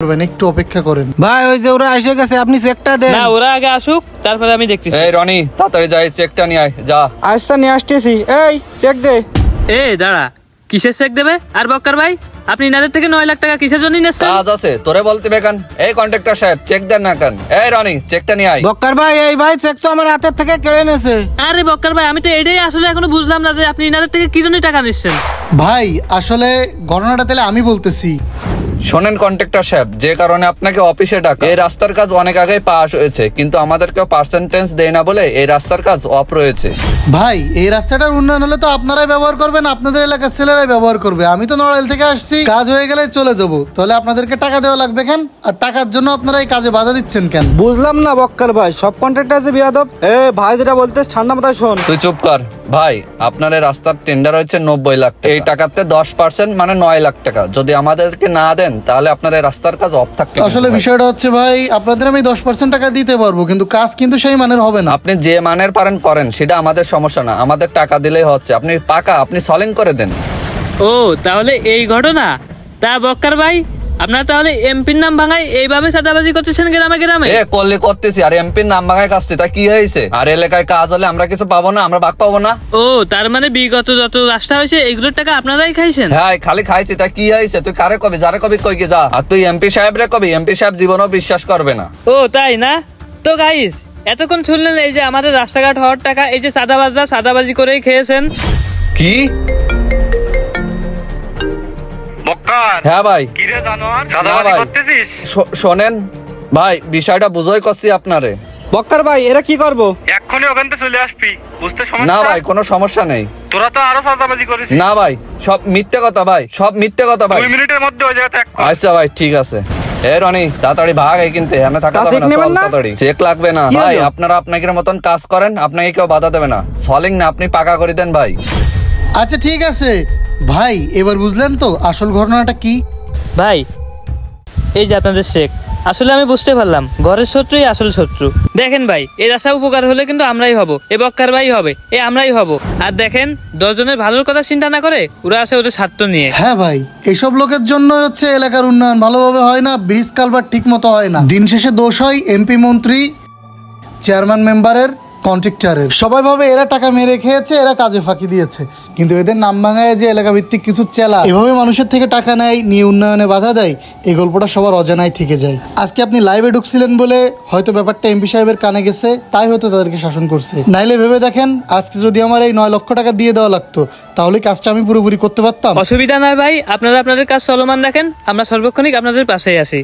একটু অপেক্ষা করেন ভাই। ওই যে ওরা এসে গেছে, আপনি চেকটা দেন। না, ওরা আগে আসুক, তারপরে আমি দেখতেছি। এই রনি, তাড়াতাড়ি যাই চেকটা নিয়ে আয়, যা। আচ্ছা নিয়ে আসতেছি। এই চেক দে। দাঁড়া, কিসের চেক দেবে? আর বক্কর ভাই, আপনি ইনাদের থেকে 9 লাখ টাকা কিসের জন্য নিচ্ছেন? কাজ আছে তোরে বলতে বেকান। এই কন্ট্রাক্টর সাহেব, চেক দেন না কেন? এই রনি, চেকটা নিয়ে আয়। বক্কর ভাই, এই ভাই চেক তো আমার হাতের থেকে কেড়ে নেছে। আরে বক্কর ভাই, আমি তো এটাই আসলে এখনো বুঝলাম না যে আপনি ইনাদের থেকে কি জন্য টাকা নিচ্ছেন। ভাই আসলে ঘটনাটা তাহলে আমি বলতেছি। শোনেন কন্ট্রাক্টর সাহেব, যে কারণে আপনাকে অফিসে ডাকা, এই রাস্তার কাজ অনেক আগে পাস হয়েছে, কিন্তু আমাদেরকে পার্সেন্টেজ দেয় না বলে এই রাস্তার কাজ অফ রয়েছে। ভাই এই রাস্তাটার উন্নয়ন হলে তো আপনারাই ব্যবহার করবেন, আপনাদের এলাকার ছেলেরাই ব্যবহার করবে। আমি তো নড়াইল থেকে আসছি, কাজ হয়ে গেলে চলে যাব। তাহলে আপনাদেরকে টাকা দেওয়া লাগবে কেন? আর টাকার জন্য আপনারা এই কাজে বাধা দিচ্ছেন কেন? বুঝলাম না বক্কর ভাই, সব কন্ট্রাক্টর আছে বিয়াদব। ভাই যেটা বলতে ঠান্ডা মাথায় শোন। তুই চুপ কর ভাই। আপনার এই রাস্তার টেন্ডার হচ্ছে 90 লাখ, এই টাকাতে 10% মানে 9 লাখ টাকা যদি আমাদেরকে না দেন, তাহলে আপনার এই রাস্তার কাজ অফ থাকতে। আসলে বিষয়টা হচ্ছে ভাই, আপনাদের আমি 10% টাকা দিতে পারবো, কিন্তু কাজ কিন্তু সেই মানের হবে না। আপনি যে মানের পারেন করেন, সেটা আমাদের সমস্যা না, আমাদের টাকা দিলেই হচ্ছে। আপনি পাকা, আপনি সলিং করে দেন। ও তাহলে এই ঘটনা। তা বক্কর ভাই, আপনারা তাহলে এমপির নাম ভাঙায় এইভাবে চাঁদাবাজি করতেছেন গ্রামে গ্রামে? করলে করতেছি, আর এমপির নাম ভাঙায় কাজতে তা কি হয়েছে? আর এলাকায় কাজ হলে আমরা কিছু পাবো না, আমরা ভাগ পাবো না? ও তার মানে বিগত যত রাস্তা হয়েছে এগুলোর টাকা আপনারাই খাইছেন? হ্যাঁ, খালি খাইছি তা কি হয়েছে? তুই কারে কবি, যারে কবি কই যা। আর তুই এমপি সাহেব রে কবি, এমপি সাহেব জীবনও বিশ্বাস করবে না। ও তাই না? তো গাইস, এতক্ষণ শুনলেন এই যে আমাদের রাস্তাঘাট হওয়ার টাকা এই যে চাঁদাবাজরা চাঁদাবাজি করেই খেয়েছেন। কি? হ্যাঁ ভাই, শোনেন ভাই, বিষয়টা বুঝোই করছি আপনারে। বক্কর ভাই এরা কি করবো? এক্ষুনি ওখান থেকে চলে আসবি, বুঝতে না সমস্যা? ভাই, কোনো সমস্যা নেই। তোরা তো আরো চাঁদাবাজি করিস। না ভাই, সব মিথ্যে কথা ভাই, সব মিথ্যে কথা ভাই। 2 মিনিটের মধ্যে ওই জায়গা ত্যাগ কর। আচ্ছা ভাই, ঠিক আছে। এ রনি, তাড়াতাড়ি ভাগ, এই কিনতে এখানে থাকা যাবে না, চল তাড়াতাড়ি। চেক লাগবে না ভাই, আপনারা আপনাদের মতন কাজ করেন, আপনাকে কেউ বাধা দেবে না। সলিং না, আপনি পাকা করে দেন ভাই। আচ্ছা ঠিক আছে ভাই, এবার বুঝলেন তো আসল ঘটনাটা কি? ভাই এই যে আপনাদের শেখ, আসলে আমি বুঝতে পারলাম ঘরের শত্রুই আসল শত্রু। দেখেন ভাই, এই রাস্তা উপকার হলে কিন্তু আমরাই হব, এ বক্কার ভাই হবে, এ আমরাই হব। আর দেখেন 10 জনের ভালোর কথা চিন্তা না করে ওরা আসে ওদের স্বার্থ নিয়ে। হ্যাঁ ভাই, এইসব লোকের জন্য হচ্ছে এলাকার উন্নয়ন ভালোভাবে হয় না, ব্রিজ কালভার ঠিক মতো হয় না। দিন শেষে দোষ হয় এমপি, মন্ত্রী, চেয়ারম্যান, মেম্বারের, কন্ট্রাক্টরের। সবাই ভাবে এরা টাকা মেরে খেয়েছে, এরা কাজে ফাঁকি দিয়েছে, কিন্তু এদের নাম ভাঙায় যে এলাকা ভিত্তিক কিছু চেলা এভাবে মানুষের থেকে টাকা নেয়, নিয়ে উন্নয়নে বাধা দেয়, এই গল্পটা সবার অজানায় থেকে যায়। আজকে আপনি লাইভে ঢুকছিলেন বলে হয়তো ব্যাপারটা এমপি সাহেবের কানে গেছে, তাই হয়তো তাদেরকে শাসন করছে। নাইলে ভেবে দেখেন, আজকে যদি আমার এই 9 লক্ষ টাকা দিয়ে দেওয়া লাগতো, তাহলে কাজটা আমি পুরোপুরি করতে পারতাম। অসুবিধা নয় ভাই, আপনারা আপনাদের কাজ চলমান দেখেন, আমরা সর্বক্ষণিক আপনাদের পাশেই আছি।